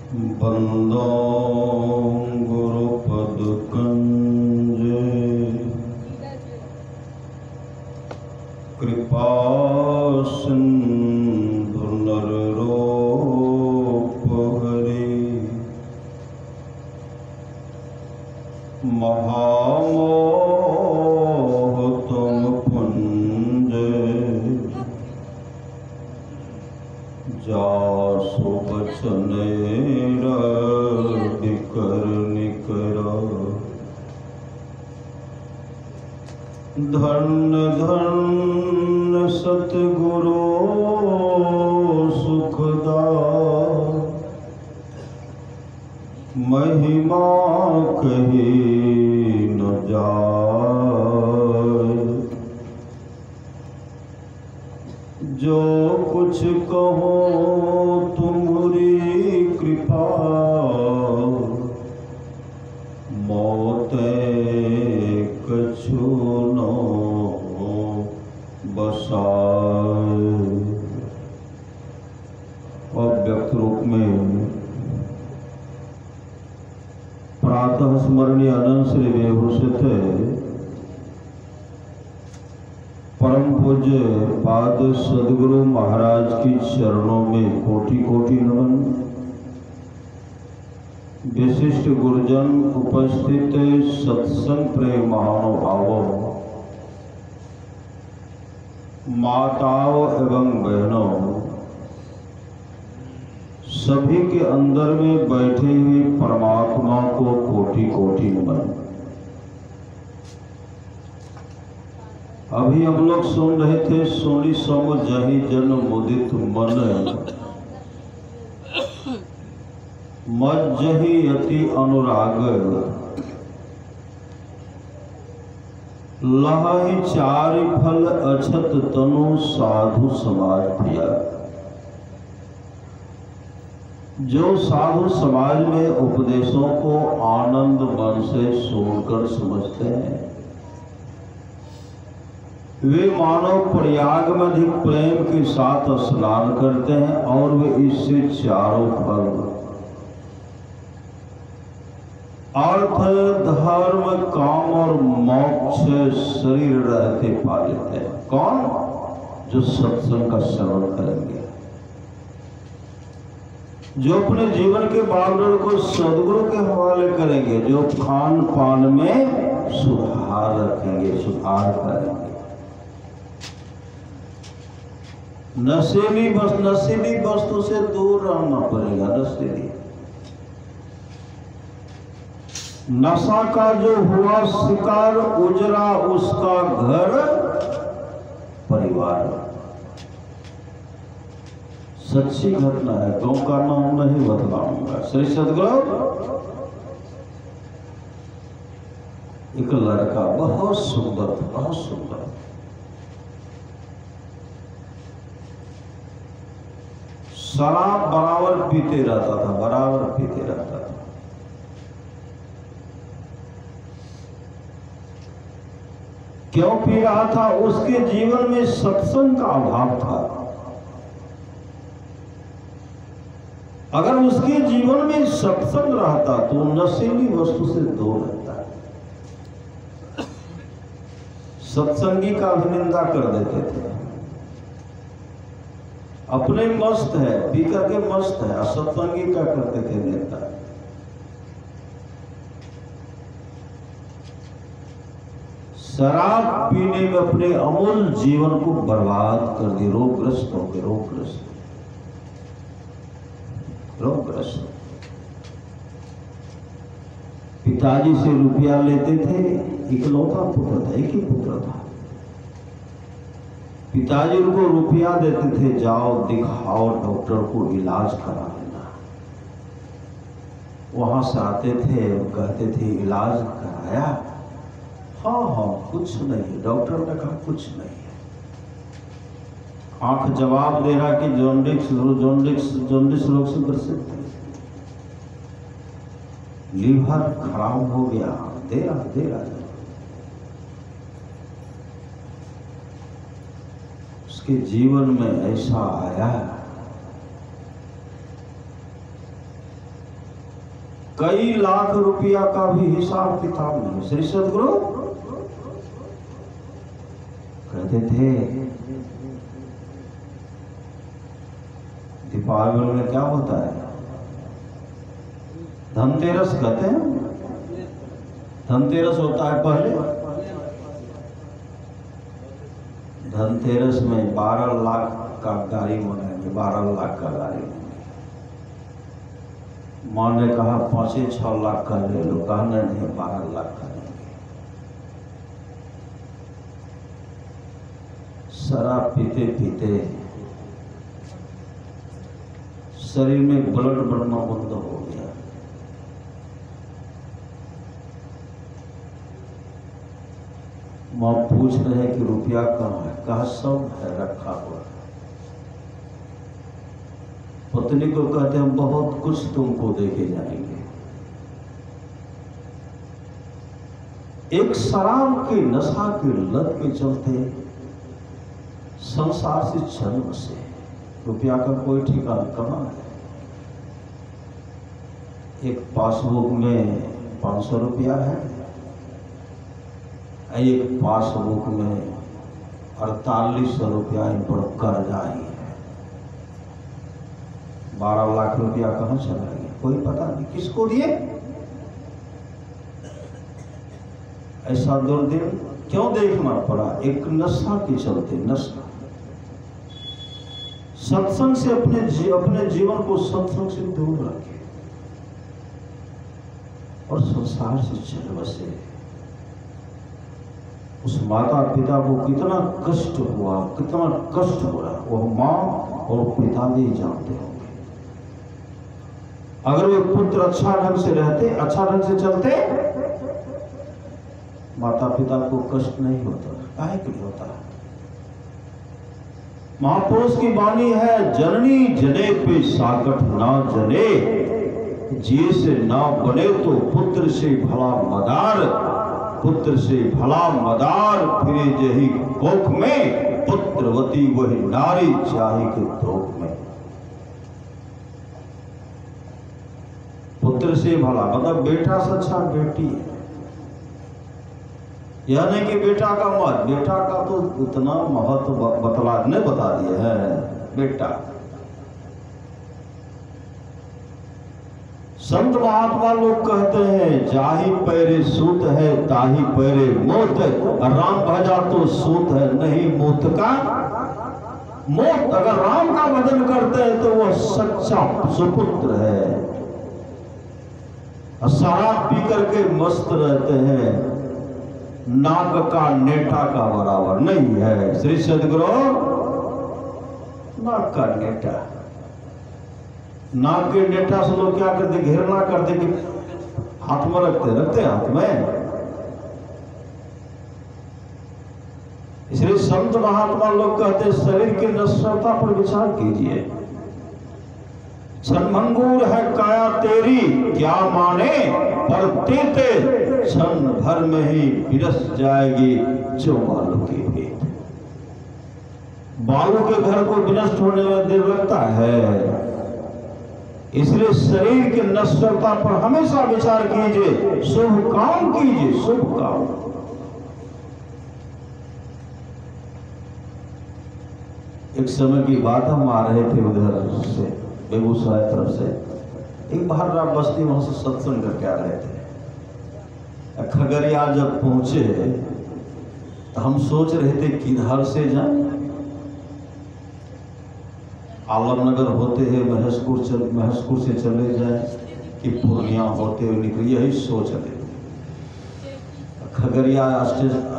बंदो गुरुपद कंजे कृपा सिंधु नर रूप हरि महामोह तुम पुंजे जासु बचने विकर निकर धन्य धन्य सतगुरु सुखदा महिमा कही न जाए। जो कुछ कहो तुम्हारी कृपा मोते कछु न बसाए। अव्यक्त रूप में प्रातः स्मरणीय अनंत श्री विभूषित परम पूज्य पाद सदगुरु महाराज की चरणों में कोटि कोटि नमन। विशिष्ट गुरुजन उपस्थित सत्संग प्रेम महानुभावों, माताओं एवं बहनों, सभी के अंदर में बैठे हुए परमात्मा को कोटि कोटि नमन। अभी हम लोग सुन रहे थे सोनी सम जही जन मुदित मन मज्जहि यति अनुराग लहहि चारि फल अछत तनु साधु समाज प्रिया। जो साधु समाज में उपदेशों को आनंद मन से सुनकर समझते हैं वे मानव प्रयाग में अधिक प्रेम के साथ स्नान करते हैं और वे इससे चारों फल अर्थ धर्म काम और मोक्ष शरीर रहते पा लेते हैं। कौन? जो सत्संग का श्रवण करेंगे, जो अपने जीवन के बागडोर को सदगुरु के हवाले करेंगे, जो खान पान में सुधार रखेंगे, सुधार करेंगे। नशीली वस्तु से दूर रहना पड़ेगा। नशा का जो हुआ शिकार उजरा उसका घर परिवार। सच्ची घटना है, गांव का नाम नहीं बतलाऊंगा। श्री सदगुरु एक लड़का बहुत सुंदर शराब बराबर पीते रहता था। क्यों पी रहा था? उसके जीवन में सत्संग का अभाव था। अगर उसके जीवन में सत्संग रहता तो नशीली वस्तु से दूर रहता। सत्संगी का अभिनिंदा कर देते थे। अपने मस्त है, पी करके मस्त है, असत्संगी का करते थे नेता। शराब पीने में अपने अमूल जीवन को बर्बाद कर दिए। रोगग्रस्त हो गए, रोगग्रस्त। पिताजी से रुपया लेते थे, इकलौता पुत्र था, एक ही पुत्र था। पिताजी उनको रुपया देते थे, जाओ दिखाओ डॉक्टर को, इलाज करा लेना। वहां से आते थे, कहते थे इलाज कराया? हाँ कुछ नहीं। डॉक्टर ने कहा कुछ नहीं है। आंख जवाब दे रहा कि जॉन्डिस रोग से ग्रसित है, लीवर खराब हो गया। दे रहा उसके जीवन में ऐसा आया कई लाख रुपया का भी हिसाब किताब नहीं। श्री सदगुरु कहते थे दीपावली में क्या होता है, धनतेरस कहते हैं, धनतेरस होता है पहले। धनतेरस में 12 लाख का गाड़ी मंगाएंगे, 12 लाख का गाड़ी मंगाएंगे। माँ ने कहा 5-6 लाख का ले लो, कहा नहीं 12 लाख का लेंगे। शराब पीते पीते शरीर में ब्लड बढ़ना बंद हो गया। माँ पूछ रहे हैं कि रुपया कहाँ है, कहा सब है रखा हुआ। पत्नी को कहते हम बहुत कुछ तुमको देके जाएंगे। एक शराब की नशा की लत के चलते संसार से छल बसे। रुपया का कोई ठिकाना कहाँ है। एक पासबुक में 500 रुपया है, एक पासबुक में 4800 रुपया इन पर कर्जा ही है। 12 लाख रुपया कहाँ चला गया कोई पता नहीं, किसको दिए। ऐसा दुर्दिन क्यों देखना पड़ा, एक नशा के चलते। नशा सत्संग से अपने जीवन को सत्संग से दूर रखे और संसार से चल बसे। उस माता पिता को कितना कष्ट हुआ, कितना कष्ट हो रहा, वो माँ और पिता भी जानते होंगे। अगर वे पुत्र अच्छा ढंग से रहते, अच्छा ढंग से चलते, माता पिता को कष्ट नहीं होता। काहे के लिए होता? महापुरुष की वाणी है, जननी जने पे साकट ना जने, जिए से ना बने तो पुत्र से भला मदार, पुत्र से भला मदार फिरे जही कोख में, पुत्रवती वही नारी चाहे के धोख में। पुत्र से भला मतलब बेटा से अच्छा बेटी है, यह नहीं कि बेटा का मत, बेटा का तो उतना महत्व बता दिया है। बेटा संत महात्मा लोग कहते हैं, जाही पैरे सूत है ताही पैरे मोत, राम भजा तो सूत है नहीं मोत का मोत। अगर राम का भजन करते हैं तो वह सच्चा सुपुत्र है। शराब पी करके मस्त रहते हैं, नाक का नेटा का बराबर नहीं है। श्री सदगुरु नाक का नेटा, नाक के नेटा से लोग क्या करते, घेरना करते कि हाथ में रखते हाथ में। इसलिए संत महात्मा लोग कहते शरीर की नश्वरता पर विचार कीजिए। क्षणभंगुर है काया तेरी, क्या माने पर तेते, क्षण भर में ही विरस जाएगी जो बालों की भेंट। बालों के घर को विनष्ट होने में देर लगता है। इसलिए शरीर की नश्वरता पर हमेशा विचार कीजिए, शुभ काम कीजिए, शुभ काम। एक समय की बात, हम आ रहे थे उधर से बेगूसराय तरफ से, एक बाहर बस्ती, वहां से सत्संग करके आ रहे थे। खगड़िया जब पहुंचे तो हम सोच रहे थे किधर से जाएं। आलमनगर होते हुए महसपुर से चले जाए कि पूर्णिया होते हुए निकले, यही सोच रहे थे। खगड़िया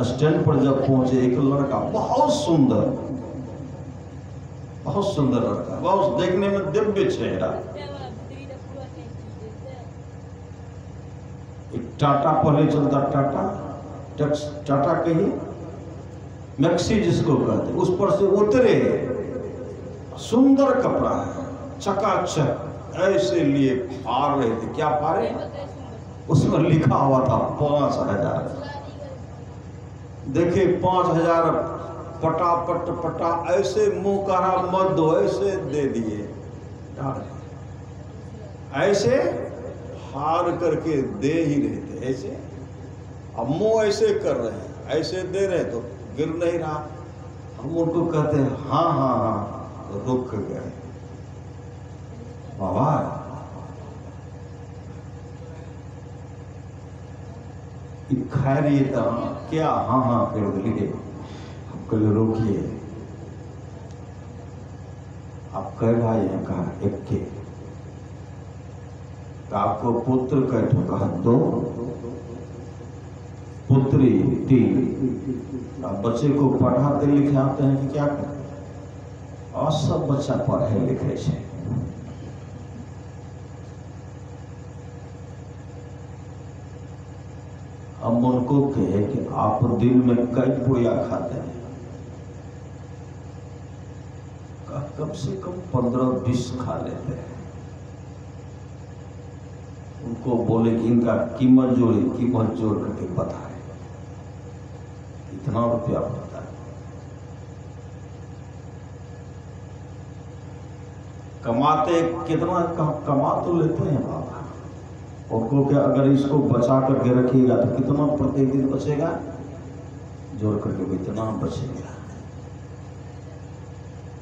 स्टैंड पर जब पहुंचे, एक लड़का बहुत सुंदर लड़का, बहुत देखने में दिव्य चेहरा। एक टाटा पहले चलता, टाटा कही मैक्सी जिसको कहते, उस पर से उतरे, सुंदर कपड़ा है, चकाचक, ऐसे लिए फाड़ रहे थे। क्या फाड़े? उसमें लिखा हुआ था 5000। देखे 5000 पटा ऐसे मुंह करा मत दो, ऐसे दे दिए, ऐसे फाड़ करके दे ही रहे थे ऐसे। अब मुंह ऐसे कर रहे हैं, ऐसे दे रहे तो गिर नहीं रहा। हम उनको कहते हैं हाँ हाँ हाँ, रुक गए। बाबा खैर ये था क्या, हाँ हाँ कर दिए। हम कल रोकिए, आप कह भाई हैं, कहा एक के। आपको पुत्र कैठो, कहा 2, पुत्री 3। आप बच्चे को पढ़ाते लिखाते हैं कि क्या करें? और सब बच्चा पढ़े लिखे छे। हम उनको कहे कि आप दिन में कई पुड़िया खाते हैं? कम से कम 15-20 खा लेते हैं। उनको बोले कि इनका कीमत जोड़ करके बताए, इतना रुपया पड़ता है। कमाते कितना कमा तो लेते हैं बाबा। उनको क्या अगर इसको बचा करके रखिएगा तो कितना प्रत्येक दिन बचेगा? जोड़ करके इतना बचेगा।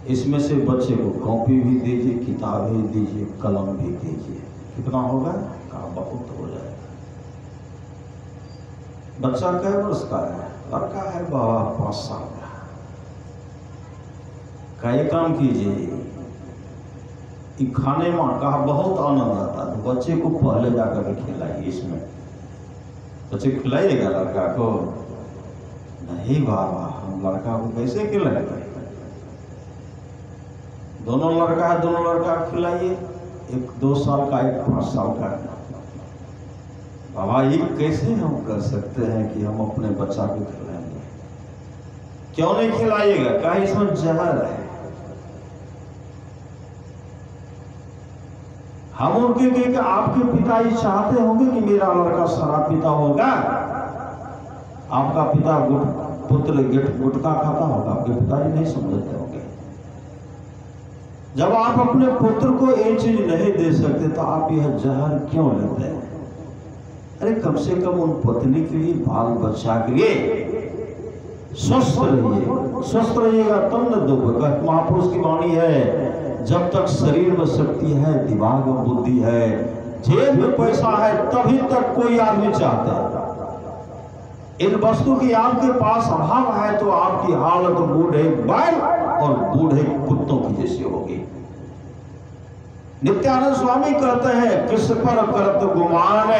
इसमें से बच्चे को कॉपी भी दीजिए, किताब भी दीजिए, कलम भी दीजिए, कितना होगा? कहा बहुत हो जाएगा। बच्चा कै वर्ष का है? लड़का है बाबा 5 साल का। कई काम कीजिए, खाने में कहा बहुत आनंद आता है, तो बच्चे को पहले जाकर के खिलाइए। इसमें बच्चे खिलाइएगा लड़का को? नहीं बाबा, हम लड़का को कैसे खिलाएंगे? दोनों लड़का है, दोनों लड़का खिलाइए। एक 2 साल का, एक 5 साल का। बाबा ये कैसे हम कर सकते हैं कि हम अपने बच्चा को खिलाएंगे? क्यों नहीं खिलाइएगा? कहा इसमें जहर है। हम उनके कहे कि आपके पिताजी चाहते होंगे कि मेरा लड़का शराब पीता होगा? आपका पिता पुत्र गुटखा खाता होगा? आपके पिताजी नहीं समझते होंगे। जब आप अपने पुत्र को ये चीज नहीं दे सकते तो आप यह जहर क्यों लेते हैं? अरे कम से कम उन पत्नी के लिए, बाल बच्चा के लिए स्वस्थ रहिए। स्वस्थ रहिएगा तब न दुख होगा। महापुरुष की वाणी है, जब तक शरीर में शक्ति है, दिमाग में बुद्धि है, जेब में पैसा है, तभी तक कोई आदमी चाहता है। इन वस्तु की आपके पास अभाव है तो आपकी हालत बूढ़े बैल और बूढ़े कुत्तों की जैसी होगी। नित्यानंद स्वामी कहते हैं, किस पर करत गुमान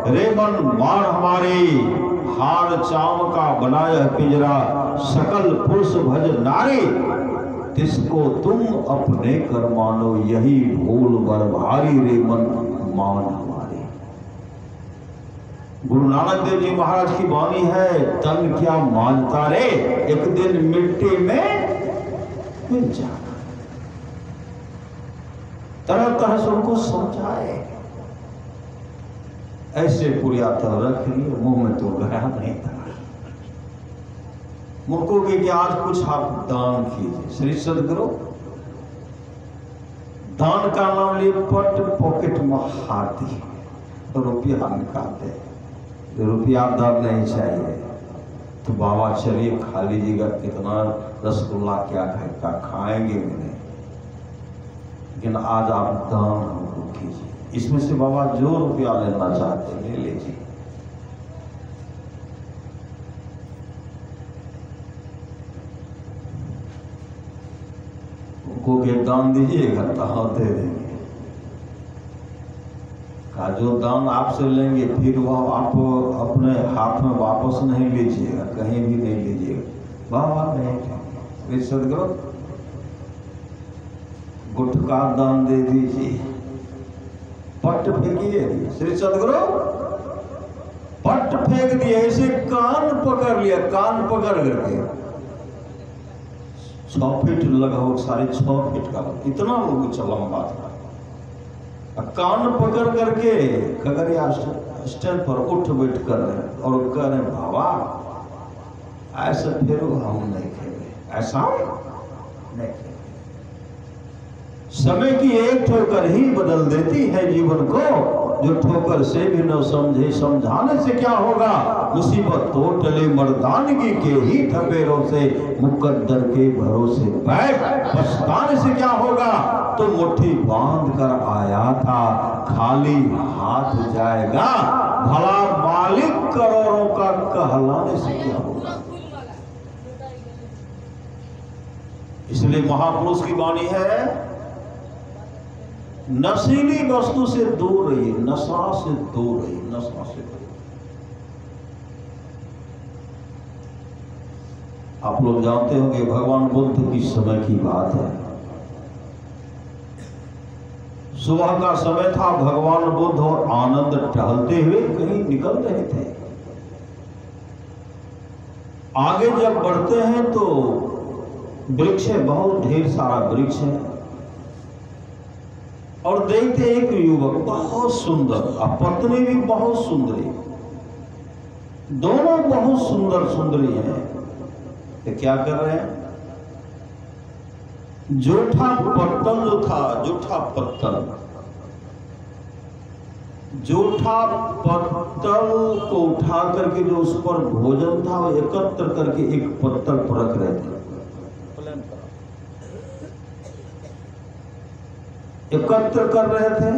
रे मन मान हमारी, हार चाम का बनाया पिंजरा, सकल पुरुष भज नारी, तिसको तुम अपने कर मानो, यही भूल बर भारी रे मन मान हमारी। गुरु नानक देव जी महाराज की वाणी है, तन क्या मानता रे, एक दिन मिट्टी में मिल जाना। तरह तरह से उनको समझाए। ऐसे पुरिया तो रख लिए, मुंह में तो गया नहीं था। मुझको कि आज कुछ आप दान कीजिए। श्री सदगुरु दान का नाम लिए पट पॉकेट में हाथी तो रुपया निकालते। रुपया दान नहीं चाहिए तो बाबा चलिए खा लीजिएगा, कितना रसगुल्ला क्या खाएंगे भी नहीं, लेकिन आज आप दान हमको कीजिए। इसमें से बाबा जो रुपया लेना चाहते ले लीजिए। उनको के दान दीजिएगा तो हाँ दे देंगे। का जो दान आपसे लेंगे फिर वह आप अपने हाथ में वापस नहीं लीजिएगा, कहीं भी नहीं लीजिएगा। बाबा नहीं सदगुरु गुटखा दान दे दीजिए, पट फेंकिए। श्री सदगुरु पट फेंक दिए, ऐसे कान पकड़ लिया, कान पकड़ करके 6 फीट लगभग 6.5 फीट का इतना लंबा था। कान पकड़ करके खगड़िया स्टैंड पर उठ बैठ कर रहे और कह रहे बाबा ऐसा फिर हम नहीं खेले, ऐसा नहीं खेले। समय की एक ठोकर ही बदल देती है जीवन को। जो ठोकर से भी न समझे, समझाने से क्या होगा? मुसीबत तो टले मर्दानगी के ही थपेरों से, मुकद्दर के भरोसे बैठ पछताने से क्या होगा? तो मुट्ठी बांध कर आया था, खाली हाथ जाएगा, भला मालिक करोड़ों का कहलाने से क्या होगा? इसलिए महापुरुष की वाणी है, नशीली वस्तु से दूर रहिए, नशा से दूर रहिए, नशा से दूर। आप लोग जानते होंगे भगवान बुद्ध की समय की बात है। सुबह का समय था, भगवान बुद्ध और आनंद टहलते हुए कहीं निकल रहे थे। आगे जब बढ़ते हैं तो वृक्ष है, बहुत ढेर सारा वृक्ष है, और देखते एक युवक बहुत सुंदर और पत्नी भी बहुत सुंदरी, दोनों बहुत सुंदर सुंदरी हैं। तो क्या कर रहे हैं? जूठा पत्तल जो था, जूठा पत्तल को उठा करके जो उस पर भोजन था वो एकत्र करके एक पत्तल पर रख रहे थे। एकत्र कर रहे थे,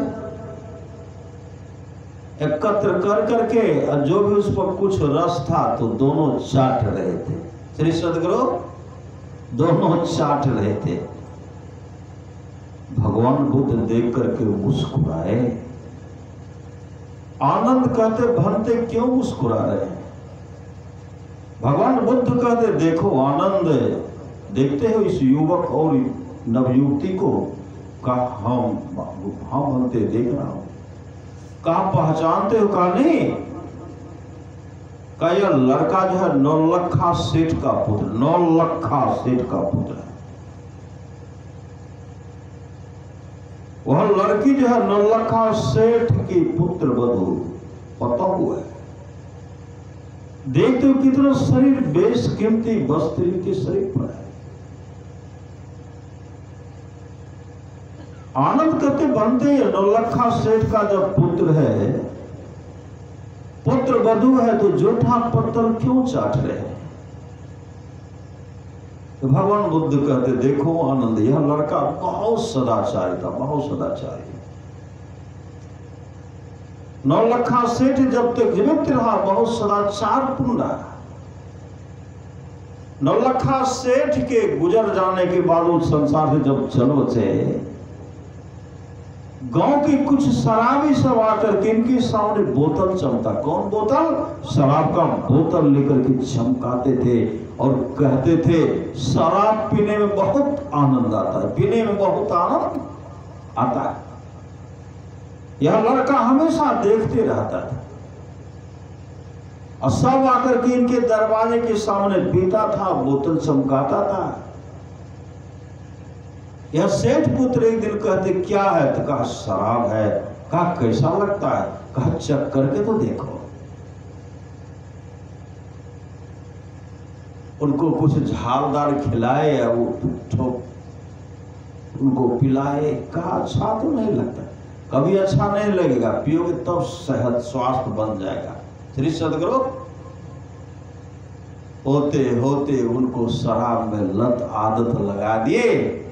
एकत्र कर करके जो भी उस पर कुछ रस था तो दोनों चाट रहे थे। श्री सद्गुरु दोनों चाट रहे थे। भगवान बुद्ध देख करके मुस्कुराए। आनंद कहते, भंते क्यों मुस्कुरा रहे हैं? भगवान बुद्ध कहते, देखो आनंद, देखते हो इस युवक और नवयुवती को? कहा हम बनते देख रहा हूं। कहा पहचानते हो? कहा नहीं। कहा यह लड़का जो है नौलखा सेठ का पुत्र, नौलखा सेठ का पुत्र है। वह लड़की जो है नौलखा सेठ की पुत्र वधू, पता हुआ है। देखते हो कितना शरीर बेशकीमती वस्त्र के शरीर पर है। आनंद करते बनते नौलखा सेठ का जब पुत्र है, पुत्र वधू है, तो जूठा पत्थर क्यों चाट रहे हैं? तो भगवान बुद्ध कहते, देखो आनंद, यह लड़का बहुत सदाचारी था, बहुत सदाचारी। नौलखा सेठ जब तक जीवित रहा बहुत सदाचार पूर्ण रहा। नौलखा सेठ के गुजर जाने के बाद उस संसार से जब चल बचे, गांव की कुछ शराबी सब आकर के इनके सामने बोतल चमका। कौन बोतल? शराब का बोतल लेकर के चमकाते थे और कहते थे शराब पीने में बहुत आनंद आता है, पीने में बहुत आनंद आता है। यह लड़का हमेशा देखते रहता था और सब आकर के इनके दरवाजे के सामने पीता था, बोतल चमकाता था। यह सेठ पुत्र एक दिन कहते, क्या है? तो कहा शराब है। कहा कैसा लगता है? कहा चख करके तो देखो। उनको कुछ झालदार खिलाए या वो उनको पिलाए। कहा अच्छा तो नहीं लगता। कभी अच्छा नहीं लगेगा, पियोगे तब सेहत स्वास्थ्य बन जाएगा। श्री सद्गुरु होते होते उनको शराब में लत आदत लगा दिए।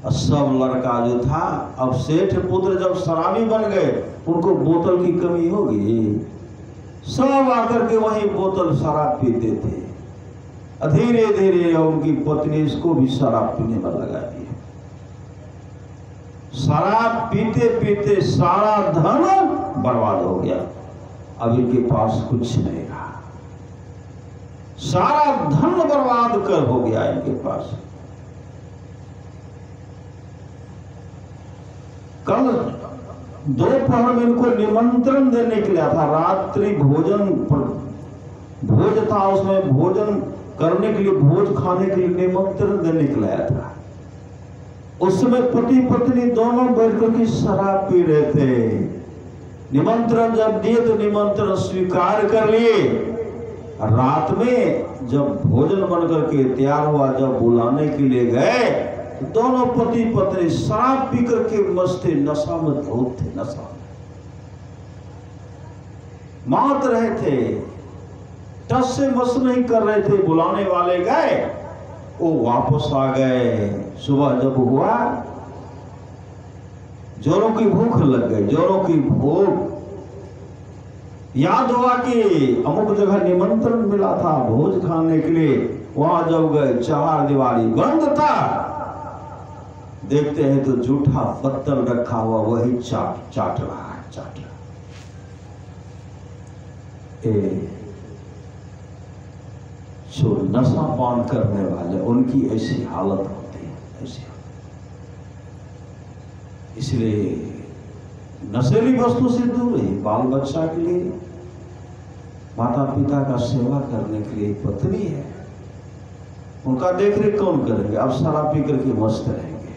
सब लड़का जो था, अब सेठ पुत्र जब शराबी बन गए, उनको बोतल की कमी होगी। सब आकर के वही बोतल शराब पीते थे। धीरे धीरे उनकी पत्नी इसको भी शराब पीने में लगा दी। शराब पीते पीते सारा धन बर्बाद हो गया। अब इनके पास कुछ नहीं रहा, सारा धन बर्बाद कर हो गया इनके पास। कल दोपहर में इनको निमंत्रण देने के लिए था, रात्रि भोजन भोज था, उसमें भोजन करने के लिए, भोज खाने के लिए निमंत्रण देने के लिए आया था। उसमें पति पत्नी दोनों बैठकर के शराब पी रहे थे। निमंत्रण जब दिए तो निमंत्रण स्वीकार कर लिए। रात में जब भोजन बनकर के तैयार हुआ, जब बुलाने के लिए गए, दोनों पति पत्नी शराब पी करके मस्ती नशा में धूत थे। नशा मात रहे थे, टस से मस नहीं कर रहे थे। बुलाने वाले गए, वो वापस आ गए। सुबह जब हुआ, जोरों की भूख लग गई, जोरों की भूख। याद हुआ कि अमुक जगह निमंत्रण मिला था भोज खाने के लिए, वहां जब गए चार दीवारी बंद था। देखते हैं तो जूठा पत्तल रखा हुआ वही चाट रहा है, चाट रहा। जो नशा पान करने वाले, उनकी ऐसी हालत होती है, ऐसी हालत। इसलिए नशेली वस्तु से दूर रहिए। बाल बच्चा के लिए, माता पिता का सेवा करने के लिए पत्नी है, उनका देख रेख कौन करेंगे? अब शराब पी करके मस्त रहेंगे।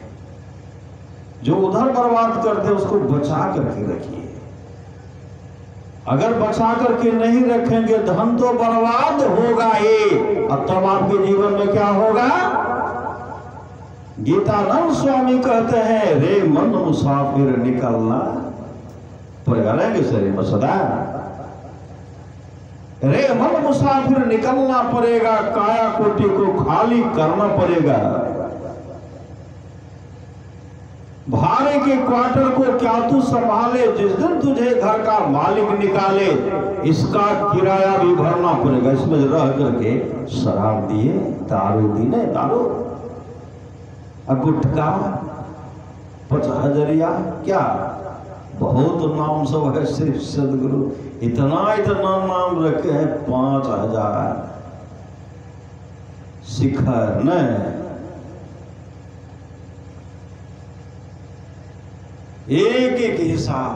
जो उधर बर्बाद करते उसको बचा करके रखिए। अगर बचा करके नहीं रखेंगे, धन तो बर्बाद होगा ही, और तब आपके जीवन में क्या होगा? गीतानंद स्वामी कहते हैं, रे मन मुसाफिर निकलना पड़ेगा। रहेंगे शरीर में सदा, रे मन मुसाफिर निकलना पड़ेगा, काया कोटि को खाली करना पड़ेगा। भाड़े के क्वार्टर को क्या तू संभाले, जिस दिन तुझे घर का मालिक निकाले, इसका किराया भी भरना पड़ेगा। इसमें रह करके शराब दिए, दारू दी, नहीं दारू, गुटखा, 5000 क्या बहुत नाम सब है। श्री सदगुरु इतना इतना नाम रखे हैं, 5000 शिखर न। एक एक हिसाब।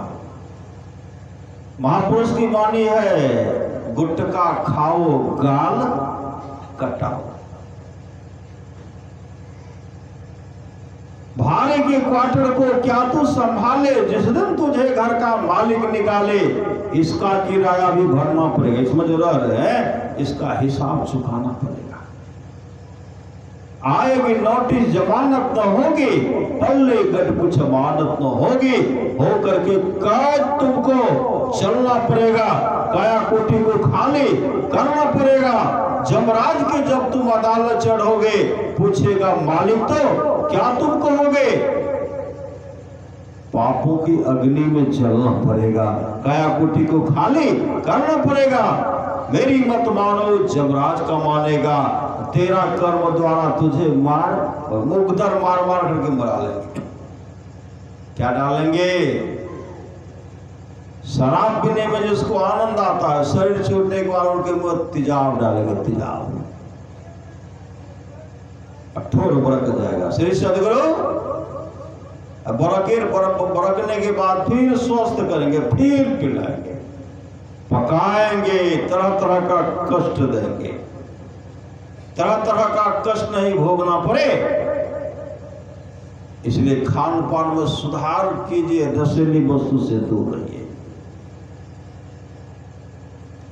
महापुरुष की वाणी है, गुटखा खाओ गाल कटाओ। भाड़े के क्वार्टर को क्या तू संभाले, जिस दिन तुझे घर का मालिक निकाले, इसका किराया भी भरना पड़ेगा। इसमें जो रह रहे हैं, इसका हिसाब चुकाना पड़ेगा। आएगी नोटिस, जमानत न होगी, पल्ले गट कुछ अमानत न होगी, हो करके कैद तुमको चलना पड़ेगा। काया कोटि को खाली करना पड़ेगा। जमराज के जब तुम अदालत चढ़ोगे, पूछेगा मालिक तो क्या तुम कहोगे? पापों की अग्नि में जलना पड़ेगा, काया कोटि को खाली करना पड़ेगा। मेरी मत मानो, जमराज का मानेगा। तेरा कर्म द्वारा तुझे मार और मुकदर मार मार करके मरा लेंगे। क्या डालेंगे? शराब पीने में जिसको आनंद आता है, शरीर छूटने के बाद उनके मुंह तेजाब डालेंगे, तेजाब, ठोर बरक जाएगा। श्री सदगुरु बरकने के बाद फिर स्वस्थ करेंगे, फिर पिलाएंगे, पकाएंगे, तरह तरह का कष्ट देंगे। तरह तरह का कष्ट नहीं भोगना पड़े, इसलिए खान पान में सुधार कीजिए, नशीली वस्तु से दूर रहिए।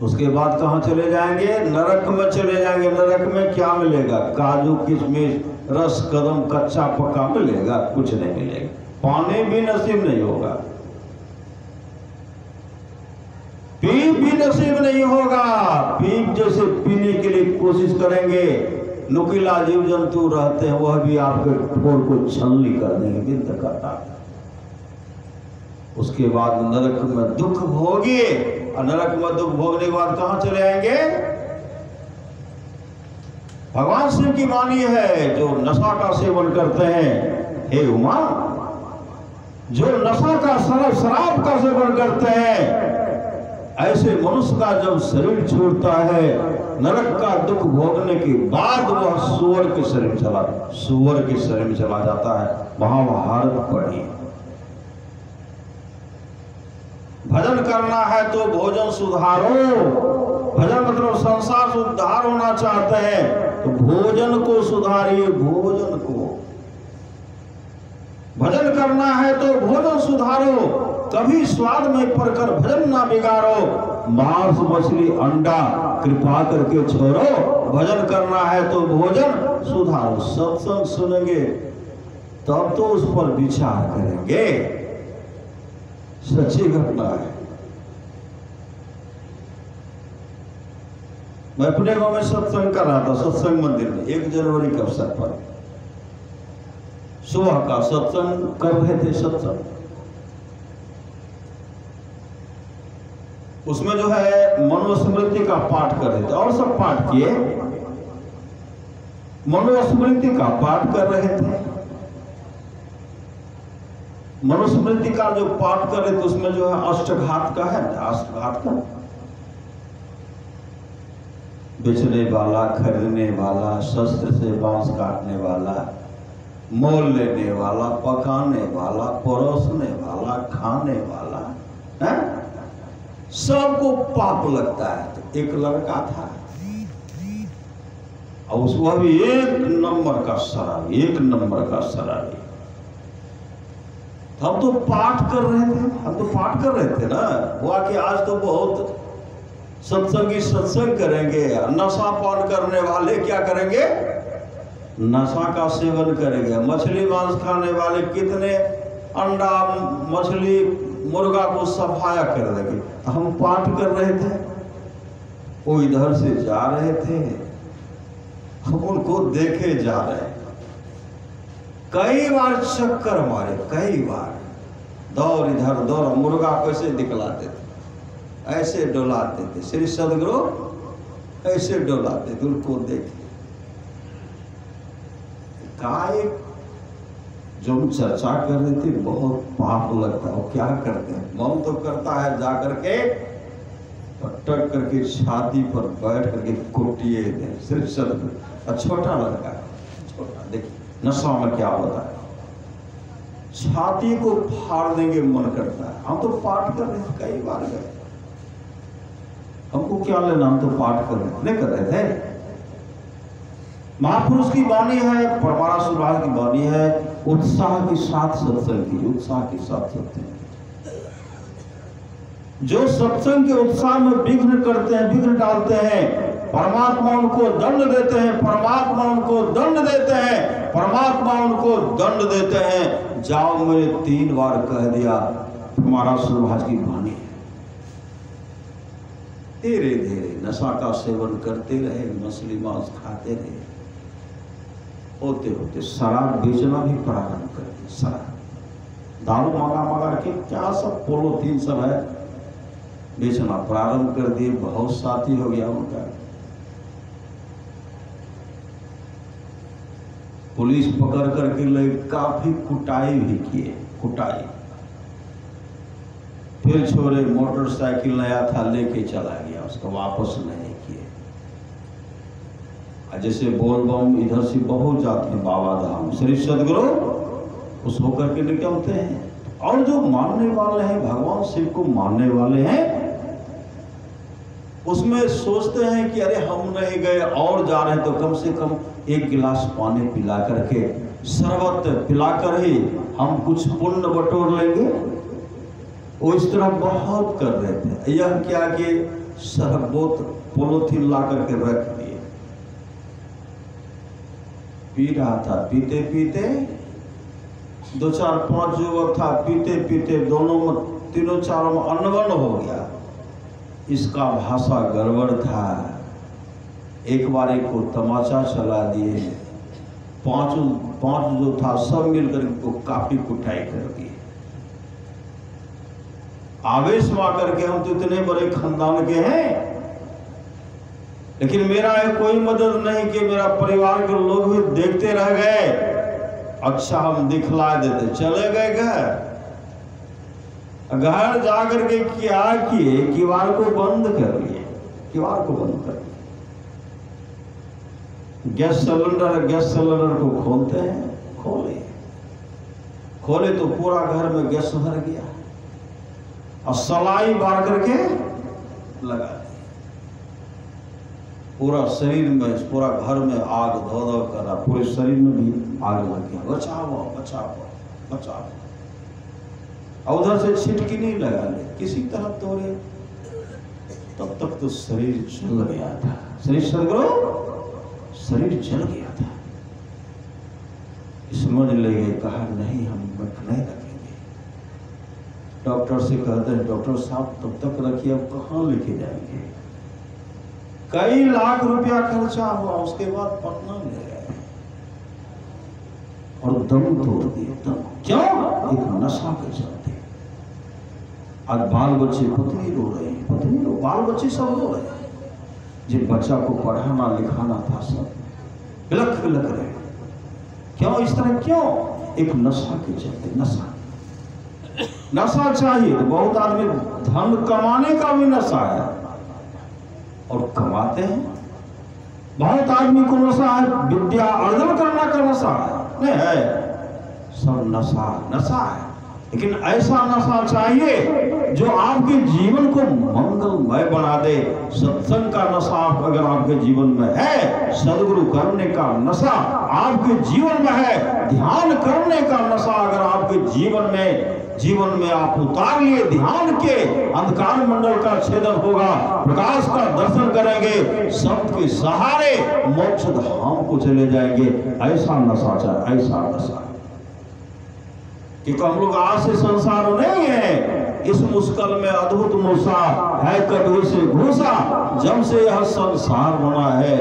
उसके बाद कहां चले जाएंगे? नरक में चले जाएंगे। नरक में क्या मिलेगा? काजू किशमिश रस कदम कच्चा पका मिलेगा? कुछ नहीं मिलेगा। पानी भी नसीब नहीं होगा, पीप भी नसीब नहीं होगा। पीप जैसे पीने के लिए कोशिश करेंगे, नुकीला जीव जंतु रहते हैं, वह भी आपके ठोर को छलनी कर देंगे, बिंद करता। उसके बाद नरक में दुख भोगिए, और नरक में दुख भोगने के बाद कहां चले आएंगे? भगवान शिव की वाणी है, जो नशा का सेवन करते हैं, हे उमा, जो नशा का शराब का सेवन करते हैं, ऐसे मनुष्य का जब शरीर छूटता है, नरक का दुख भोगने के बाद वह सुअर के शरीर में चला जाता है। महाभारत पढ़िए। भजन करना है तो भोजन सुधारो। भजन मतलब संसार से उद्धार होना चाहते हैं तो भोजन को सुधारिए, भोजन को। भजन करना है तो भोजन सुधारो, कभी स्वाद में पड़कर भजन ना बिगाड़ो। मांस मछली अंडा कृपा करके छोड़ो, भजन करना है तो भोजन सुधारो। सत्संग सुनेंगे तब तो उस पर विचार करेंगे। सच्ची घटना है। मैं अपने गांव में सत्संग कर रहा था, सत्संग मंदिर में 1 जनवरी के अवसर पर सुबह का सत्संग कर रहे थे। सत्संग उसमें जो है मनुस्मृति का पाठ कर रहे थे और सब पाठ किए, मनुस्मृति का पाठ कर रहे थे। मनुस्मृति का जो पाठ कर रहे थे उसमें जो है अष्टघात का है, अष्टघात का बेचने वाला, खरीदने वाला, शस्त्र से बांस काटने वाला, मोल लेने वाला, पकाने वाला, परोसने वाला, खाने वाला है, सबको पाप लगता है। तो एक लड़का था और उसको भी 1 नंबर का शराबी, 1 नंबर का शराबी। हम तो पाठ कर रहे थे, हम तो पाठ कर रहे थे ना, हुआ कि आज तो बहुत सत्संगी सत्संग करेंगे, नशा पान करने वाले क्या करेंगे, नशा का सेवन करेंगे। मछली मांस खाने वाले कितने अंडा मछली मुर्गा को सफाया कर देंगे। हम पाठ कर रहे थे, वो इधर से जा रहे थे, हम उनको देखे जा रहे। कई बार चक्कर मारे, कई बार दौड़ इधर दौड़, मुर्गा कैसे दिखलाते थे, ऐसे डोलाते थे, श्री सदगुरु ऐसे डोलाते थे, उनको देखे। काय जो हम चर्चा कर रहे थे, बहुत पाप लगता है। वो क्या करते हैं, मन तो करता है जा करके पटक करके छाती पर बैठ करके कुटिए दे, सिर्फ सदगुरु। छोटा लड़का है, छोटा, देखिए नशा में क्या होता है, छाती को फाड़ देंगे मन करता है। हम तो पाठ कर रहे थे, कई बार गए, हमको क्या लेना, हम तो पाठ कर रहे नहीं कर रहे थे। महापुरुष की वाणी है, परमारा सुभाष की वाणी है, उत्साह के साथ सत्संग की, उत्साह के साथ सत्संग। जो सत्संग के उत्साह में विघ्न करते हैं, विघ्न डालते हैं, परमात्मा उनको दंड देते हैं, परमात्मा उनको दंड देते हैं, परमात्मा उनको दंड देते हैं। जाओ, मैंने 3 बार कह दिया, हमारा सुभाष की वाणी है। धीरे धीरे नशा का सेवन करते रहे, मछली मांस खाते रहे, होते होते शराब बेचना भी प्रारंभ कर दिया। शराब दारू मंगा के क्या सब पोलोथीन सब है, बेचना प्रारंभ कर दिए। बहुत साथी हो गया उनका। पुलिस पकड़ करके ले, काफी कुटाई भी किए, कुटाई। फिर छोरे मोटरसाइकिल नया था, लेके चला गया, उसको वापस नहीं किए। जैसे बोलबम इधर से बहुत जाते हैं बाबा धाम, श्री सदगुरु उस होकर के निकलते हैं। और जो मानने वाले हैं, भगवान शिव को मानने वाले हैं, उसमें सोचते हैं कि अरे हम नहीं गए और जा रहे हैं तो कम से कम 1 गिलास पानी पिला करके, शरबत पिलाकर ही हम कुछ पुण्य बटोर लेंगे। वो इस तरह बहुत कर रहे थे। यह क्या कि शरबत पोलोथीन ला करके रख दिए, पी रहा था। पीते पीते 2 4 5 युवक था, पीते पीते दोनों में, तीनों चारों में अनबन हो गया। इसका भाषा गड़बड़ था। एक बार एक को तमाचा चला दिए, 5 जो था सब मिलकर इनको काफी कुटाई कर दिए। आवेश में आकर के, हम तो इतने बड़े खानदान के हैं, लेकिन मेरा कोई मदद नहीं कि मेरा परिवार के लोग भी देखते रह गए। अच्छा हम दिखला देते, चले गए घर। घर जाकर के क्या किए, किवाड़ को बंद कर लिए, किवाड़ को बंद कर लिए। गैस सिलेंडर को खोलते हैं, खोले तो पूरा घर में गैस भर गया और सलाई बार करके लगा दी। पूरा शरीर में, पूरा घर में आग धो धो कर रहा, पूरे शरीर में भी आग लग गया। बचाओ बचाओ बचाओ। उधर से छिटकी नहीं लगा ले, किसी तरह तोड़े, तब तक तो शरीर जल गया था। शरीर जल गया था। समझ लगे, कहा नहीं हम नहीं रखेंगे। डॉक्टर से कहते हैं, डॉक्टर साहब तब तक रखिए, अब कहाँ लेके जाएंगे। कई लाख रुपया खर्चा हुआ, उसके बाद पटना ले गए और दम तोड़ दिए। दम क्यों? एक नशा के चलते। आज बाल बच्चे पत्नी रो रहे हैं, पत्नी रो, बाल बच्चे सब रो रहे हैं। जिन बच्चा को पढ़ाना लिखाना था सब बिलख बिलख रहे। क्यों इस तरह? क्यों? एक नशा के चलते। नशा चाहिए तो बहुत आदमी धन कमाने का भी नशा है और कमाते हैं। बहुत आदमी को नशा है विद्या अर्जन करना का नशा है, नहीं है, सब नशा है। लेकिन ऐसा नशा चाहिए जो आपके जीवन को मंगलमय बना दे। सत्संग का नशा अगर आपके जीवन में है, सद्गुरु करने का नशा आपके जीवन में है, ध्यान करने का नशा अगर आपके जीवन में आप उतार लिए, ध्यान के अंधकार मंडल का छेदन होगा, प्रकाश का दर्शन करेंगे, शब्द के सहारे मोक्ष धाम को चले जाएंगे। ऐसा नशा चाहिए, ऐसा नशा। क्योंकि हम लोग आज से संसार नहीं है, इस मुश्किल में अद्भुत मूसा है कभी से घुसा, जब से यह संसार बना है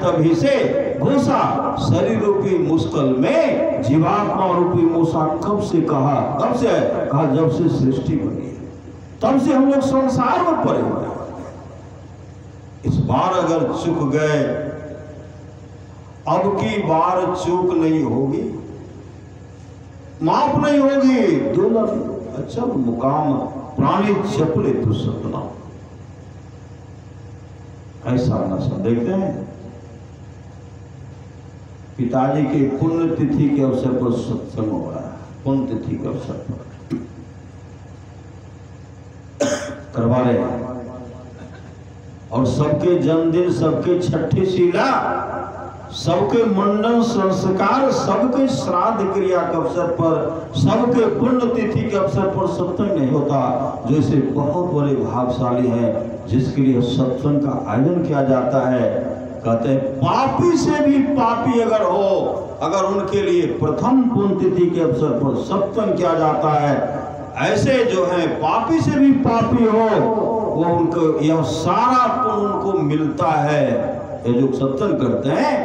तभी से घुसा। शरीर रूपी मुश्किल में जीवात्मा रूपी मूसा कब से कहा जब से सृष्टि बनी है, तब से हम लोग संसार में पड़े हुए हैं। इस बार अगर चूक गए, अब की बार चूक नहीं होगी, माफ नहीं होगी। दुर्लभ अच्छा मुकाम प्राणी चपले तो सपना, ऐसा नशा। देखते हैं पिताजी के पुण्य तिथि के अवसर पर सत्संग हो रहा है, पुण्य तिथि के अवसर पर करवा रहे हैं, और सबके जन्मदिन, सबके छठी शीला, सबके मुंडन संस्कार, सबके श्राद्ध क्रिया के अवसर पर, सबके पुण्य तिथि के अवसर पर सत्संग नहीं होता। जैसे बहुत बड़े भागशाली हैं जिसके लिए सत्संग का आयोजन किया जाता है। कहते हैं पापी से भी पापी अगर हो, अगर उनके लिए प्रथम पुण्य तिथि के अवसर पर सत्संग किया जाता है, ऐसे जो है पापी से भी पापी हो, वो उनको यह सारा पुण्य उनको मिलता है। ये जो सत्संग करते हैं,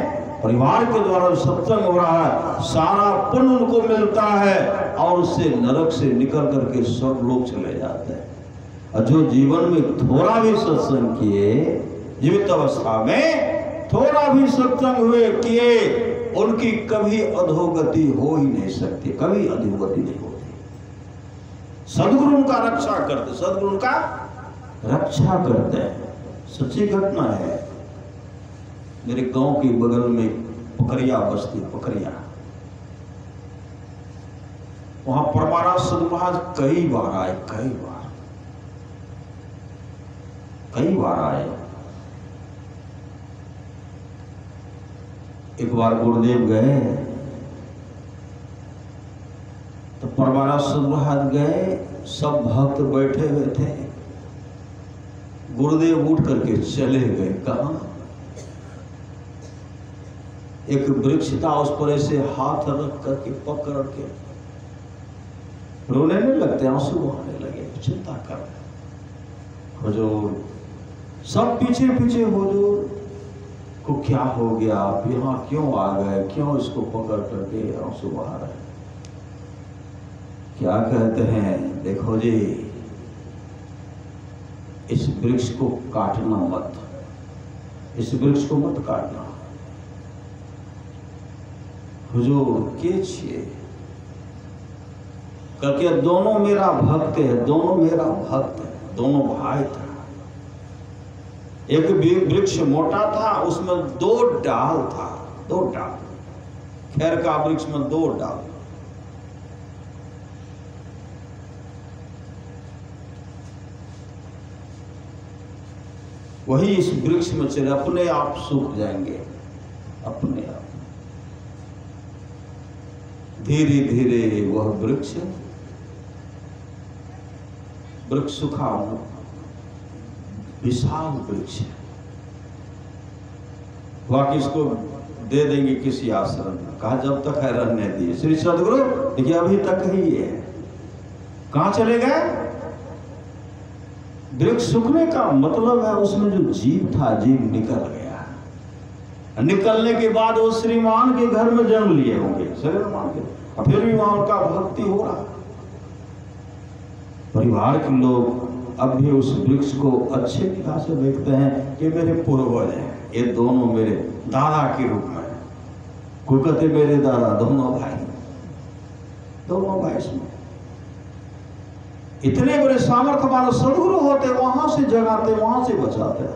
परिवार के द्वारा सत्संग हो रहा है, सारा पुण्य उनको मिलता है और उससे नरक से निकल करके स्वर्ग लोग चले जाते हैं। और जो जीवन में थोड़ा भी सत्संग किए, जीवित अवस्था में थोड़ा भी सत्संग हुए किए, उनकी कभी अधोगति हो ही नहीं सकती, कभी अधोगति नहीं होती। सद्गुरु उनका रक्षा करते, सद्गुरु उनका रक्षा करते हैं। सच्ची घटना है। मेरे गांव के बगल में पकरिया बस्ती, पकरिया, वहां परमाराज सद्गुरु महाराज कई बार आए, कई बार आए। एक बार गुरुदेव गए तो परमाराज सद्गुरु महाराज गए, सब भक्त बैठे हुए थे, गुरुदेव उठ करके चले गए। कहाँ? एक वृक्ष था, उस पर ऐसे हाथ रख करके पकड़ के रोने नहीं लगते, आंसू बहाने लगे, चिंता कर रहे। हुजूर सब पीछे पीछे, हुजूर को क्या हो गया, आप यहाँ क्यों आ गए, क्यों इसको पकड़ करके आंसू बहा रहे? क्या कहते हैं, देखो जी, इस वृक्ष को काटना मत, इस वृक्ष को मत काटना। हुजूर के छिए करके, दोनों मेरा भक्त है, दोनों मेरा भक्त है, दोनों भाई था। एक वृक्ष मोटा था, उसमें 2 डाल था, 2 डाल, खैर का वृक्ष में 2 डाल। वही इस वृक्ष में चले, अपने आप सूख जाएंगे, अपने आप। धीरे धीरे वह वृक्ष सूखा, विशाल वृक्ष है। वह किसको दे देंगे, किसी आश्रम में। कहा जब तक है रहने दिए। श्री सद्गुरु देखिए अभी तक ही है। कहां चले गए? वृक्ष सूखने का मतलब है उसमें जो जीव था, जीव निकल गया। निकलने के बाद वो श्रीमान के घर में जन्म लिए होंगे, श्रीमान के, और फिर भी वहां उनका भक्ति हो रहा। परिवार के लोग अब भी उस वृक्ष को अच्छे निगाह से देखते हैं कि मेरे पूर्वज हैं, ये दोनों मेरे दादा के रूप में। कोई कहते मेरे दादा, दोनों भाई इसमें इतने बड़े सामर्थ्यवान सदगुरु होते, वहां से जगाते, वहां से बचाते,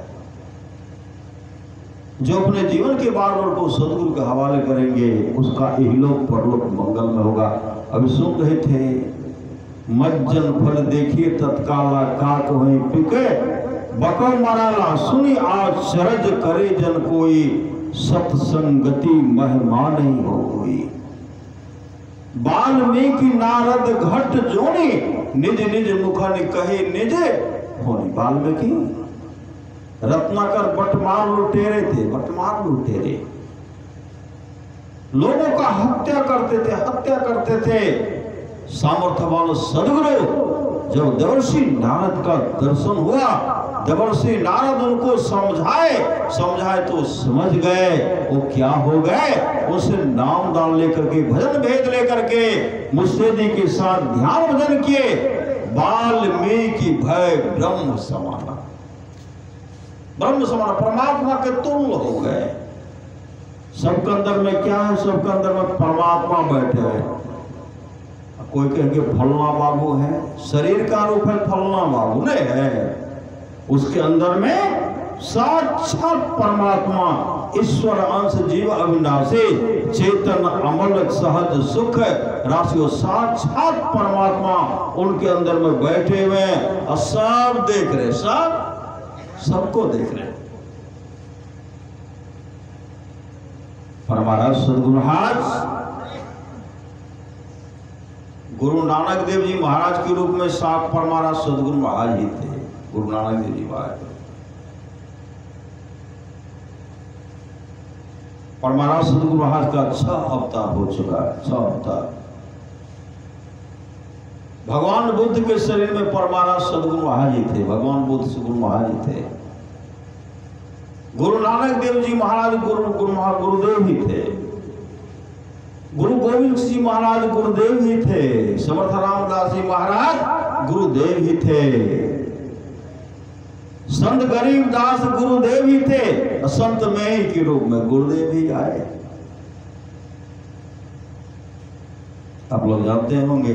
जो अपने जीवन के बार बार को सदगुरु के हवाले करेंगे, उसका इहलोक परलोक मंगल में होगा। अभी सुन रहे थे, मज्जन फल देखिए तत्काला काक वहीं पिके, बको मराला सुनी आचरज करे जन कोई, सत्संगति महिमा नहीं हो कोई। वाल्मीकि नारद घट जोनी, निज निज मुखन कहे निज होनी। वाल्मीकि रत्नाकर बटमार लुटेरे थे, बटमार लुटेरे लोगों का हत्या करते थे। सामर्थ्यवान सदगुरु जब देवर्षि नारद का दर्शन हुआ, देवर्षि नारद उनको समझाए तो समझ गए। वो क्या हो गए, उसे नाम दान लेकर के, भजन भेद लेकर के मुस्तैदी के साथ ध्यान भजन किए। वाल्मीकि भय ब्रह्म समाना, परमात्मा के तुल्य हो गए। सबके अंदर में क्या है, सबके अंदर में परमात्मा बैठे हैं। कोई कहेंगे फलना बाबू है, शरीर का रूप है, फलना बाबू नहीं है। उसके अंदर में साक्षात परमात्मा, ईश्वर अंश जीव अविनाशी, चेतन अमल सहज सुख राशि, साक्षात परमात्मा उनके अंदर में बैठे हुए और सब देख रहे, सबको देख रहे। परमाराज सदगुरु महाराज, गुरु नानक देव जी महाराज के रूप में साफ परमाराज सदगुरु महाराज ही थे। गुरु नानक देव जी महाराज परमाराज सदगुरु महाराज का 6 अवतार हो चुका है, 6 अवतार। भगवान बुद्ध के शरीर में परमाराज सदगुरु महाराज ही थे, भगवान बुद्ध सदगुरु महाराज ही थे। गुरु नानक देव जी महाराज गुरुदेव ही थे। गुरु गोविंद जी महाराज गुरुदेव ही थे। समर्थ रामदास जी महाराज गुरुदेव ही थे। संत गरीबदास गुरुदेव ही थे। संत में ही के रूप में गुरुदेव ही आए। आप लोग जानते होंगे,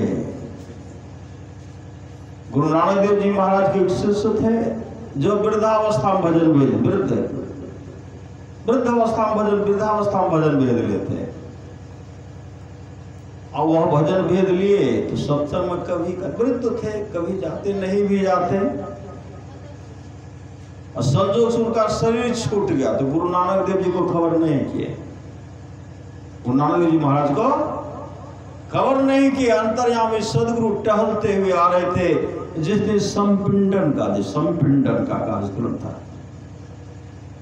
गुरु नानक देव जी महाराज के शिष्य थे जो वृद्धावस्था में भजन भेद, वृद्धावस्था में भजन भेद लेते। और वह भजन भेद लिए तो सत्संग में कभी वृद्ध थे, कभी जाते नहीं भी जाते। और संजोग से उनका शरीर छूट गया तो गुरु नानक देव जी को खबर नहीं किए। गुरु नानक देव जी महाराज को खबर नहीं की। अंतर्यामी सदगुरु टहलते हुए आ रहे थे। जिस दिन संपिंडन का कार्यक्रम था,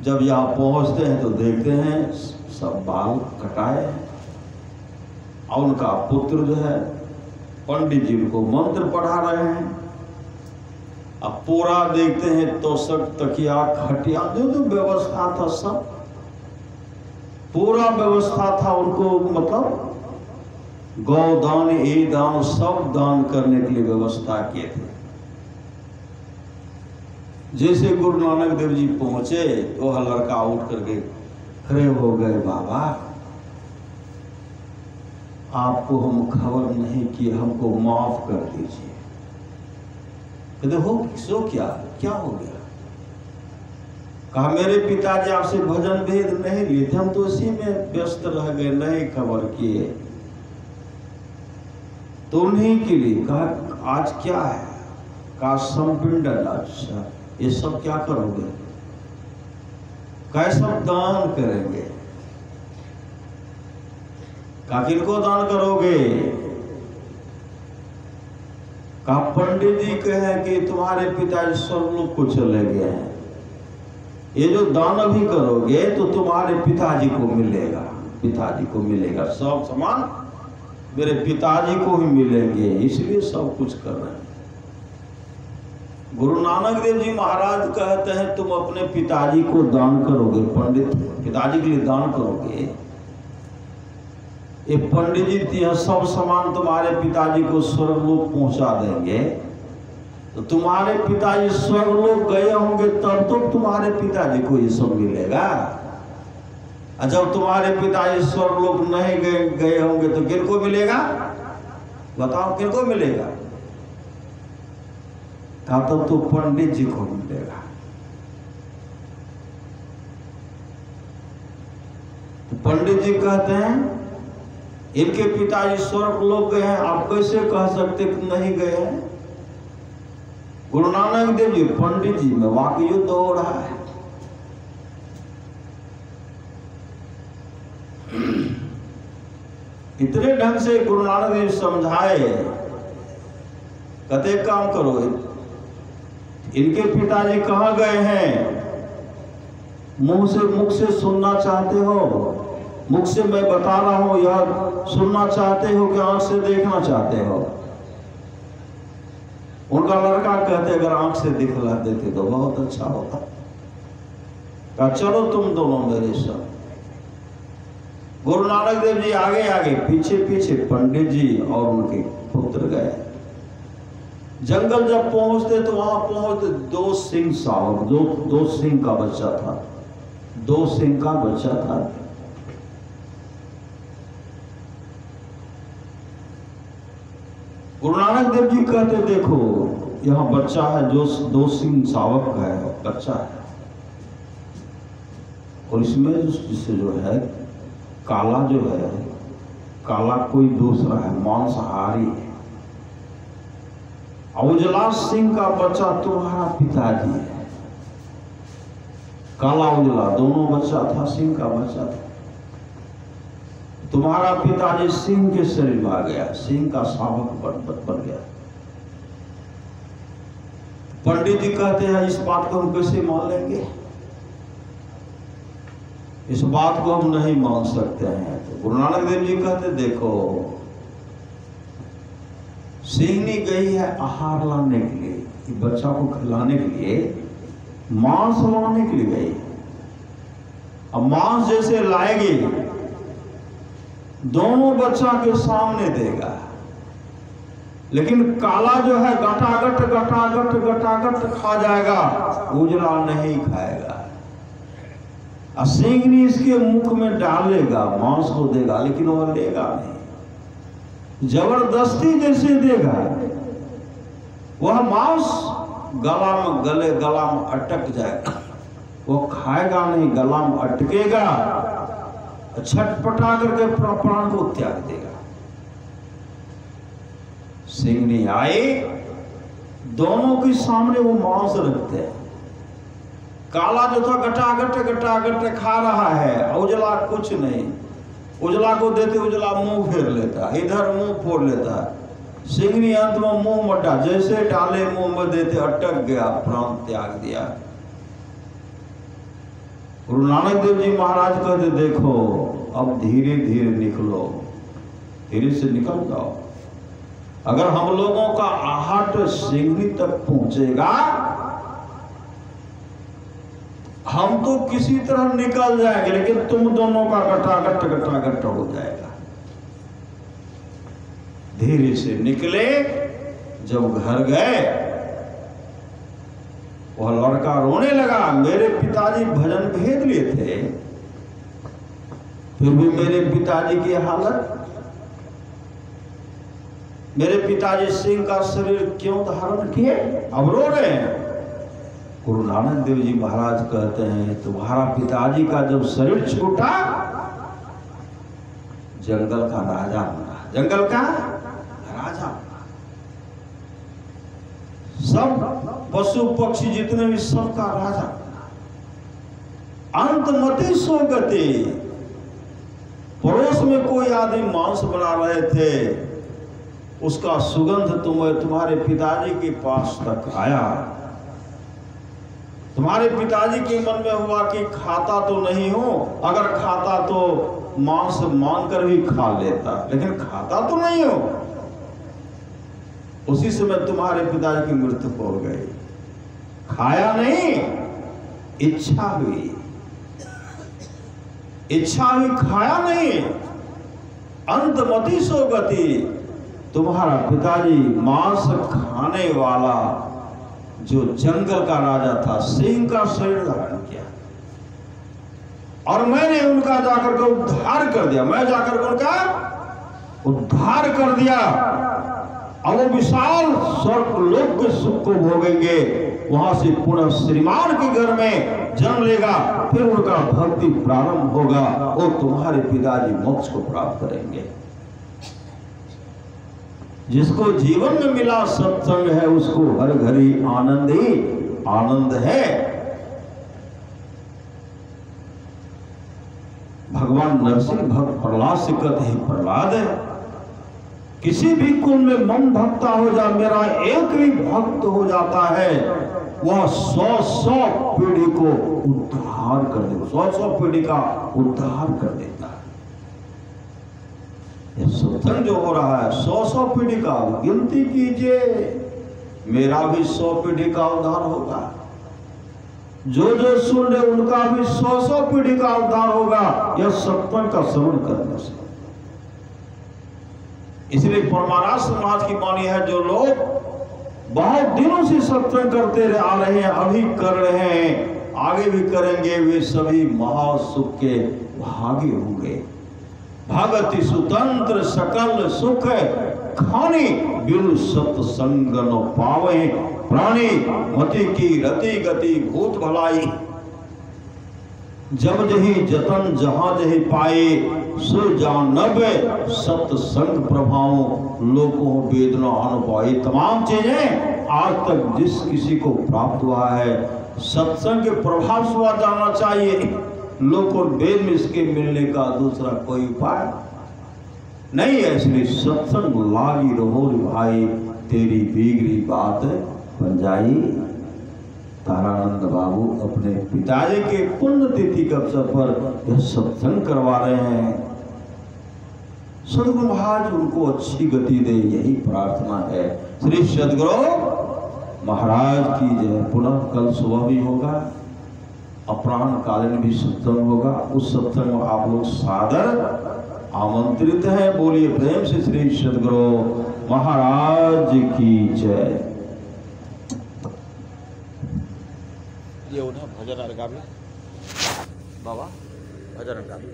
जब यहाँ पहुंचते हैं तो देखते हैं सब बाल कटाए और उनका पुत्र जो है पंडित जी उनको मंत्र पढ़ा रहे हैं। अब पूरा देखते हैं तो सब तकिया खटिया जो व्यवस्था था, सब पूरा व्यवस्था था। उनको मतलब गौदान ए दान सब दान करने के लिए व्यवस्था किए थे। जैसे गुरु नानक देव जी पहुंचे तो वह लड़का उठ करके खड़े हो गए, बाबा आपको हम खबर नहीं किए, हमको माफ कर दीजिए। हो सो क्या हो गया? कहा मेरे पिताजी आपसे भजन भेद नहीं लिए थे, हम तो इसी में व्यस्त रह गए, नहीं खबर किए। तो उन्हीं के लिए कहा आज क्या है? कहा संपिंडन। अच्छा ये सब क्या करोगे? कैसा दान करेंगे? कहा किनको दान करोगे? कहा पंडित जी कहे कि तुम्हारे पिताजी स्वर्गलोक को चले गए हैं, ये जो दान अभी करोगे तो तुम्हारे पिताजी को मिलेगा, सब सामान मेरे पिताजी को ही मिलेंगे, इसलिए सब कुछ कर रहे हैं। गुरु नानक देव जी महाराज कहते हैं तुम अपने पिताजी को दान करोगे, पंडित पिताजी के लिए दान करोगे, ये पंडित जी यह सब सामान तुम्हारे पिताजी को स्वर्गलोक पहुंचा देंगे, तो तुम्हारे पिताजी स्वर्गलोक गए होंगे तब तो तुम्हारे पिताजी को ये सब मिलेगा। और जब तुम्हारे पिताजी स्वर्गलोक नहीं गए होंगे तो किनको मिलेगा? बताओ किनको मिलेगा? कहा तो पंडित जी को मिलेगा। तो पंडित जी कहते हैं इनके पिताजी स्वर्गलोक गए हैं, आप कैसे कह सकते कि नहीं गए हैं? गुरु नानक देव जी पंडित जी में वाकई युद्ध हो रहा है। इतने ढंग से गुरु नानक देव समझाए, कहते काम करो, इनके पिताजी कहाँ गए हैं? मुख से सुनना चाहते हो? मुख से मैं बता रहा हूं, यह सुनना चाहते हो कि आंख से देखना चाहते हो? उनका लड़का कहते अगर आंख से दिखला देते तो बहुत अच्छा होता। कहा चलो तुम दोनों मेरे साथ। गुरु नानक देव जी आगे आगे, पीछे पीछे पंडित जी और उनके पुत्र गए। जंगल जब पहुंचते तो वहां पहुंचते दो सिंह साहब, दो सिंह का बच्चा था, दो सिंह का बच्चा था। गुरु नानक देव जी कहते देखो यह बच्चा है जो दो सिंह सावक का है, बच्चा है, और इसमें जिससे जो है काला जो है, काला कोई दूसरा है, मांसाहारी है। उजला सिंह का बच्चा तुम्हारा पिताजी है। काला उजला दोनों बच्चा था, सिंह का बच्चा था। तुम्हारा पिताजी सिंह के शरीर में आ गया, सिंह का शावक बन गया। पंडित जी कहते हैं इस बात को हम कैसे मान लेंगे? इस बात को हम नहीं मान सकते हैं। तो गुरु नानक देव जी कहते देखो सिंहनी गई है आहार लाने के लिए, बच्चा को खिलाने के लिए, मांस लाने के लिए गई। अब मांस जैसे लाएगी दोनों बच्चा के सामने देगा, लेकिन काला जो है गटागट गटागट गटागट खा जाएगा, उजला नहीं खाएगा। सिंहनी इसके मुख में डालेगा, मांस को देगा, लेकिन वह लेगा नहीं, जबरदस्ती जैसे देगा। वह मांस गला में अटक जाएगा, वो खाएगा नहीं, गला में अटकेगा, छटपटा करके प्राण को त्याग देगा। सिंहनी आए, दोनों के सामने वो मांस रखते हैं। काला जो था गटागट गटागट खा रहा है, उजला कुछ नहीं। उजला को देते उजला मुंह फेर लेता, इधर मुंह फोड़ लेता। सिंहनी अंत में मुंह मटा, जैसे डाले मुंह में देते अटक गया, प्राण त्याग दिया। गुरु नानक देव जी महाराज कहते देखो अब धीरे धीरे निकलो, धीरे से निकल जाओ। अगर हम लोगों का आहट सिंहनी तक पहुंचेगा, हम तो किसी तरह निकल जाएंगे, लेकिन तुम दोनों का गटागट गटागट हो जाएगा। धीरे से निकले, जब घर गए वह लड़का रोने लगा, मेरे पिताजी भजन भेद लिए थे, फिर भी मेरे पिताजी की हालत, मेरे पिताजी सिंह का शरीर क्यों धारण किए, अब रो रहे हैं। गुरु नानक देव जी महाराज कहते हैं तुम्हारा पिताजी का जब शरीर छूटा, जंगल का राजा बना, जंगल का राजा बना। सब पशु पक्षी जितने भी सबका राजा बना। अंतमति सो गति, पड़ोस में कोई आदमी मांस बना रहे थे, उसका सुगंध तुम्हारे पिताजी के पास तक आया। तुम्हारे पिताजी के मन में हुआ कि खाता तो नहीं हो, अगर खाता तो मांस मांग कर भी खा लेता, लेकिन खाता तो नहीं हो। उसी समय तुम्हारे पिताजी की मृत्यु हो गई। खाया नहीं, इच्छा हुई, इच्छा हुई, खाया नहीं। अंतमति सो गति, तुम्हारा पिताजी मांस खाने वाला जो जंगल का राजा था, सिंह का शरीर धारण किया और मैंने उनका जाकर के उद्धार कर दिया। मैं जाकर के उनका उद्धार कर दिया। अब वो विशाल स्वर्ग लोक के सुख को भोगेंगे, वहां से पुनः श्रीमान के घर में जन्म लेगा, फिर उनका भक्ति प्रारंभ होगा और तुम्हारे पिताजी मोक्ष को प्राप्त करेंगे। जिसको जीवन में मिला सत्संग है, उसको हर घड़ी आनंद ही आनंद है। भगवान नरसिंह भक्त प्रहलाद से कहते हैं, प्रहलाद है किसी भी कुल में मन भक्ता हो जा, मेरा एक भी भक्त हो जाता है, वह 100 पीढ़ी को उद्धार कर देगा, 100 पीढ़ी का उद्धार कर देता है। यह सत्संग जो हो रहा है 100 पीढ़ी का, गिनती कीजिए, मेरा भी 100 पीढ़ी का उद्धार होगा। जो जो सुन रहे उनका भी 100 पीढ़ी का उद्धार होगा, यह सत्संग का श्रवण करने से। इसलिए परमाराष्ट्र समाज की वाणी है, जो लोग बहुत दिनों से सत्संग करते आ रहे हैं, अभी कर रहे हैं, आगे भी करेंगे, वे सभी महासुख के भागी होंगे। भगति सुतंत्र सकल सुख खानी, बिनु सत्संग न पावे प्राणी, मति की रति गति भूत भलाई। जब जही जतन जहां जही पाए, सो जानब सत्संग प्रभाव, लोगों वेदना अनुभव। ये तमाम चीजें आज तक जिस किसी को प्राप्त हुआ है, सत्संग के प्रभाव से हुआ जाना चाहिए। लोक और वेद में इसके मिलने का दूसरा कोई उपाय नहीं है। इसलिए सत्संग लागी रहो भाई, तेरी बिगड़ी बात बन जाई। तारानंद बाबू अपने पिताजी के पुण्यतिथि के अवसर पर यह सत्संग करवा रहे हैं। सदगुरु महाराज उनको अच्छी गति दे, यही प्रार्थना है। श्री सदगुरु महाराज की जय। पुनः कल सुबह भी होगा, अपराह्न कालीन भी सत्संग होगा। उस सत्संग में आप लोग सादर आमंत्रित हैं। बोलिए प्रेम से श्री सदगुरु महाराज की जय। ये उन्हें भजन गावे बाबा, भजन गावे।